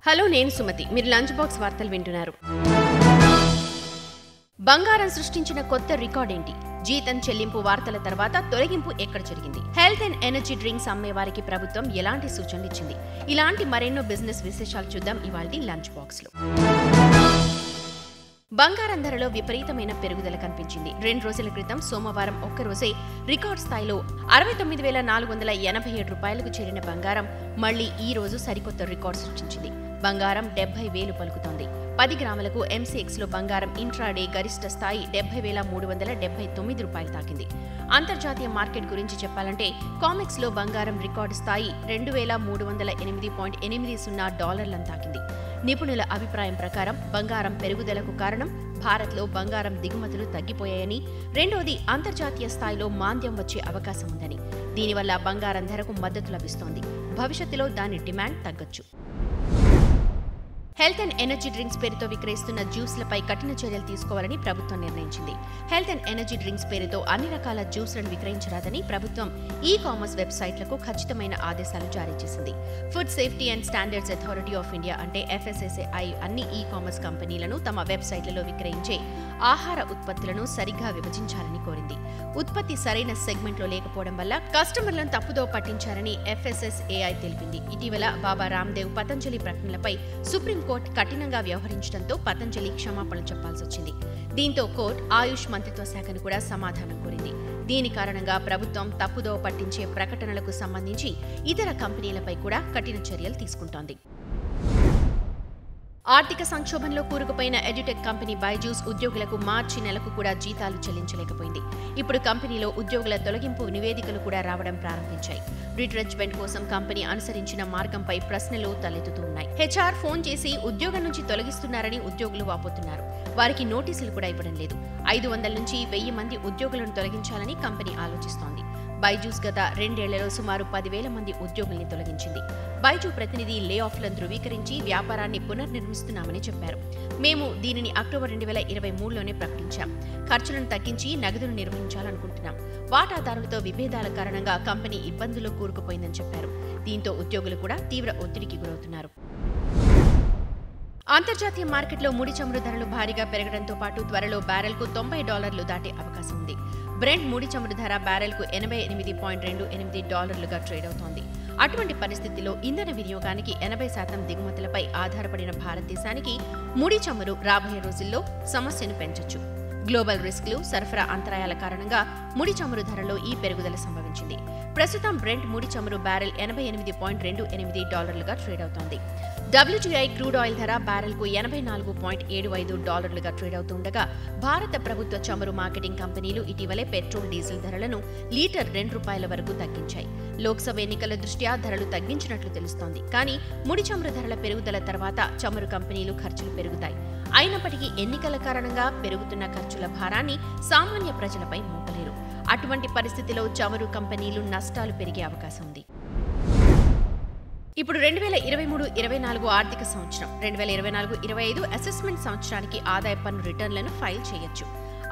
Hello, నేను సుమతి. మీరు lunch box వార్తలు వింటున్నారు. బంగారం సృష్టించిన కొత్త రికార్డ్ ఏంటి? జీతం చెల్లింపు వార్తల తర్వాత తొలగింపు ఎక్కడ జరిగింది? హెల్త్ అండ్ ఎనర్జీ డ్రింక్స్ అమ్మే వారికి ప్రభుత్వం ఎలాంటి సూచనలు ఇచ్చింది? ఇలాంటి మరెన్నో బిజినెస్ విశేషాలు చూద్దాం ఇవాల్టి లంచ్ బాక్స్ లో. బంగారం ధరలో విపరీతమైన పెరుగుదల కనిపించింది. 2 రోజుల క్రితం సోమవారం ఒక్కరోజే రికార్డ్ స్థాయిలో 69,487 రూపాయలకు చేరిన బంగారం మళ్లీ ఈ రోజు సరికొత్త రికార్డు సృష్టించింది. బంగారం 70,000 పలుకుతోంది. 10 గ్రాములకు MCX లో బంగారం ఇంట్రాడే గరిష్ట స్థాయి 70,379 రూపాయలు తాకింది. అంతర్జాతీయ మార్కెట్ గురించి చెప్పాలంటే కామెక్స్ లో బంగారం రికార్డు స్థాయి 2,308.80 డాలర్లను తాకింది. నిపుణుల అభిప్రాయం ప్రకారం బంగారం పెరుగుదలకు కారణం భారత్లో బంగారం దిగుమతులు తగ్గిపోయాయని, రెండోది అంతర్జాతీయ స్థాయిలో మాంద్యం వచ్చే అవకాశం ఉందని. దీనివల్ల బంగారం ధరకు మద్దతు లభిస్తోంది. భవిష్యత్తులో దాని డిమాండ్ తగ్గొచ్చు. హెల్త్ అండ్ ఎనర్జీ డ్రింక్స్ పేరుతో విక్రయిస్తున్న జ్యూస్లపై కఠిన చర్యలు తీసుకోవాలని ప్రభుత్వం నిర్ణయించింది. హెల్త్ అండ్ ఎనర్జీ డ్రింక్స్ పేరుతో అన్ని రకాల జ్యూస్లను విక్రయించరాదని ప్రభుత్వం ఈ-కామర్స్ వెబ్సైట్లకు ఖచ్చితమైన ఆదేశాలు జారీ చేసింది. Food safety and standards authority of India అంటే FSSAI అన్ని ఈ-కామర్స్ కంపెనీలను తమ వెబ్సైట్లలో విక్రయించే ఆహార ఉత్పత్తులను సరిగ్గా విభజించాలని కోరింది. ఉత్పత్తి సరైన సెగ్మెంట్లో లేకపోవడం వల్ల కస్టమర్లను తప్పుదో పట్టించారని FSSAI తెలిపింది. ఇటీవల బాబా రామ్దేవ్, పతంజలి ప్రకటనలపై సుప్రీంకోర్టు కఠినంగా వ్యవహరించడంతో పతంజలి క్షమాపణలు చెప్పాల్సి వచ్చింది. దీంతో కోర్టు ఆయుష్ మంత్రిత్వ శాఖను కూడా సమాధానం కోరింది. దీని కారణంగా ప్రభుత్వం తప్పుదో పట్టించే ప్రకటనలకు సంబంధించి ఇతర కంపెనీలపై కూడా కఠిన చర్యలు తీసుకుంటోంది. ఆర్థిక సంక్షోభంలో కూరుకుపోయిన ఎడ్యుటెక్ కంపెనీ బైజూస్ ఉద్యోగులకు మార్చి నెలకు కూడా జీతాలు చెల్లించలేకపోయింది. ఇప్పుడు కంపెనీలో ఉద్యోగుల తొలగింపు నివేదికలు కూడా రావడం ప్రారంభించాయి. రిట్రెంచ్మెంట్ కోసం కంపెనీ అనుసరించిన మార్గంపై ప్రశ్నలు తలెత్తుతున్నాయి. HR ఫోన్ చేసి ఉద్యోగం నుంచి తొలగిస్తున్నారని ఉద్యోగులు వాపోతున్నారు. వారికి నోటీసులు కూడా ఇవ్వడం లేదు. 500 నుంచి 1000 మంది ఉద్యోగులను తొలగించాలని కంపెనీ ఆలోచిస్తోంది. బైజూస్ గత 2 ఏళ్లలో సుమారు 10,000 మంది ఉద్యోగుల్ని తొలగించింది. బైజూ ప్రతినిధి లే ఆఫ్లను ధృవీకరించి వ్యాపారాన్ని పునర్నిర్మిస్తున్నామని చెప్పారు. మేము దీనిని అక్టోబర్ 2023లోనే ప్రకటించాం. ఖర్చులను తగ్గించి నగదును నిర్వహించాలనుకుంటున్నాం. వాటాదారులతో విభేదాల కారణంగా కంపెనీ ఇబ్బందుల్లో కూరుకుపోయిందని చెప్పారు. దీంతో ఉద్యోగులు కూడా తీవ్ర ఒత్తిడికి గురవుతున్నారు. అంతర్జాతీయ మార్కెట్లో ముడి చమురు ధరలు భారీగా పెరగడంతో పాటు త్వరలో బ్యారెల్కు $90 దాటే అవకాశం ఉంది. బ్రెంట్ ముడి చమురు ధర బ్యారెల్కు $88.28 ట్రేడ్ అవుతోంది. అటువంటి పరిస్థితిలో ఇంధన వినియోగానికి 80% దిగుమతులపై ఆధారపడిన భారతదేశానికి ముడి చమురు రాబోయే రోజుల్లో సమస్యను పెంచొచ్చు. గ్లోబల్ రిస్క్లు, సరఫరా అంతరాయాల కారణంగా ముడి చమురు ధరలో ఈ పెరుగుదల సంభవించింది. ప్రస్తుతం బ్రెంట్ ముడి చమురు బ్యారెల్ $88.28 ట్రేడ్ అవుతోంది. WTI క్రూడ్ ఆయిల్ ధర బ్యారెల్కు $84.75 ట్రేడ్ అవుతుండగా భారత ప్రభుత్వ చమురు మార్కెటింగ్ కంపెనీలు ఇటీవలే పెట్రోల్, డీజిల్ ధరలను లీటర్ ₹2 వరకు తగ్గించాయి. లోక్సభ ఎన్నికల దృష్ట్యా ధరలు తగ్గించినట్లు తెలుస్తోంది. కానీ ముడి చమురు ధరల పెరుగుదల తర్వాత చమురు కంపెనీలు ఖర్చులు పెరుగుతాయి. అయినప్పటికీ ఎన్నికల కారణంగా పెరుగుతున్న ఖర్చుల భారాన్ని సామాన్య ప్రజలపై మోపలేరు. అటువంటి పరిస్థితిలో చమురు కంపెనీలు నష్టాలు పెరిగే అవకాశం ఉంది. ఇప్పుడు 2023-24 ఆర్థిక సంవత్సరం, 2024-25 అసెస్మెంట్ సంవత్సరానికి ఆదాయ పన్ను రిటర్న్లను ఫైల్ చేయొచ్చు.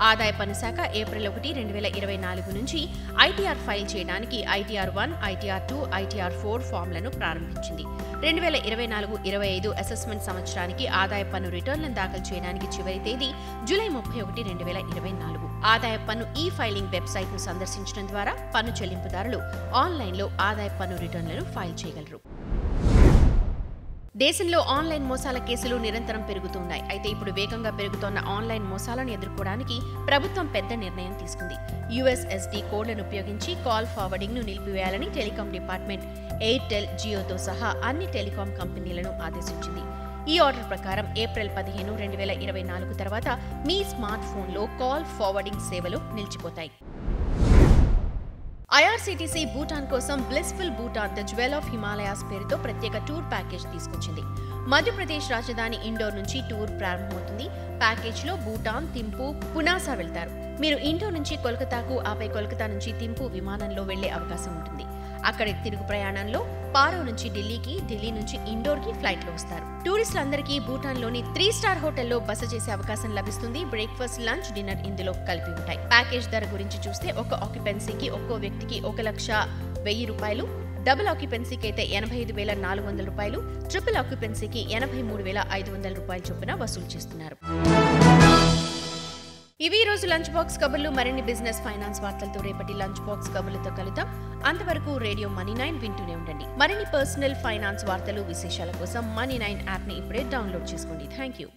ఆదాయ పన్ను శాఖ ఏప్రిల్ 1, 2024 నుంచి ITR ఫైల్ చేయడానికి ITR1, ITR2, ITR4 ఫామ్లను ప్రారంభించింది. 2024-25 అసెస్మెంట్ సంవత్సరానికి ఆదాయ పన్ను రిటర్న్లను దాఖలు చేయడానికి చివరి తేదీ జూలై 31, 2024. ఆదాయ పన్ను ఫైలింగ్ వెబ్సైట్ను సందర్శించడం ద్వారా పన్ను చెల్లింపుదారులు ఆన్లైన్లో ఆదాయ పన్ను రిటర్న్లను ఫైల్ చేయగలరు. దేశంలో ఆన్లైన్ మోసాల కేసులు నిరంతరం పెరుగుతున్నాయి. అయితే ఇప్పుడు వేగంగా పెరుగుతోన్న ఆన్లైన్ మోసాలను ఎదుర్కోవడానికి ప్రభుత్వం పెద్ద నిర్ణయం తీసుకుంది. USSD కోడ్లను ఉపయోగించి కాల్ ఫార్వర్డింగ్ ను నిలిపివేయాలని టెలికాం డిపార్ట్మెంట్ ఎయిర్టెల్, జియోతో సహా అన్ని టెలికాం కంపెనీలను ఆదేశించింది. ఈ ఆర్డర్ ప్రకారం ఏప్రిల్ 15, 2024 తర్వాత మీ స్మార్ట్ ఫోన్లో కాల్ ఫార్వర్డింగ్ సేవలు నిలిచిపోతాయి. IRCTC భూటాన్ కోసం blissful Bhutan the jewel of Himalayas పేరుతో ప్రత్యేక టూర్ ప్యాకేజ్ తీసుకొచ్చింది. మధ్యప్రదేశ్ రాజధాని ఇండోర్ నుంచి టూర్ ప్రారంభమవుతుంది. ప్యాకేజ్లో భూటాన్, థింపూ, పునాసా వెళ్తారు. మీరు ఇండోర్ నుంచి కోల్కతాకు, ఆపై కోల్కతా నుంచి థింపూ విమానంలో వెళ్లే అవకాశం ఉంటుంది. అక్కడి తిరుగు ప్రయాణంలో పారో నుంచి ఢిల్లీకి, ఢిల్లీ నుంచి ఇండోర్కి ఫ్లైట్లో వస్తారు. టూరిస్టులందరికీ భూటాన్లోని 3 స్టార్ హోటల్లో బస చేసే అవకాశం లభిస్తుంది. బ్రేక్ఫాస్ట్, లంచ్, డిన్నర్ ఇందులో కలిపి ఉంటాయి. ప్యాకేజ్ ధర గురించి చూస్తే ఒక ఆక్యుపెన్సీకి ఒక్కో వ్యక్తికి ₹1,10,000, డబుల్ ఆక్యుపెన్సీకి అయితే 85,400 రూపాయలు, ట్రిపుల్ ఆక్యుపెన్సీకి 83,500 రూపాయల చొప్పున వసూలు చేస్తున్నారు. ఇవి రోజు లంచ్ బాక్స్ కబుర్లు. మరిన్ని బిజినెస్ ఫైనాన్స్ వార్తలతో రేపటి లంచ్ బాక్స్ కబుర్లతో కలుద్దాం. అంతవరకు రేడియో Money9 వింటూనే ఉండండి. మరిన్ని పర్సనల్ ఫైనాన్స్ వార్తలు విశేషాల కోసం Money9 యాప్ ని ఇప్పుడే డౌన్లోడ్ చేసుకోండి. Thank you.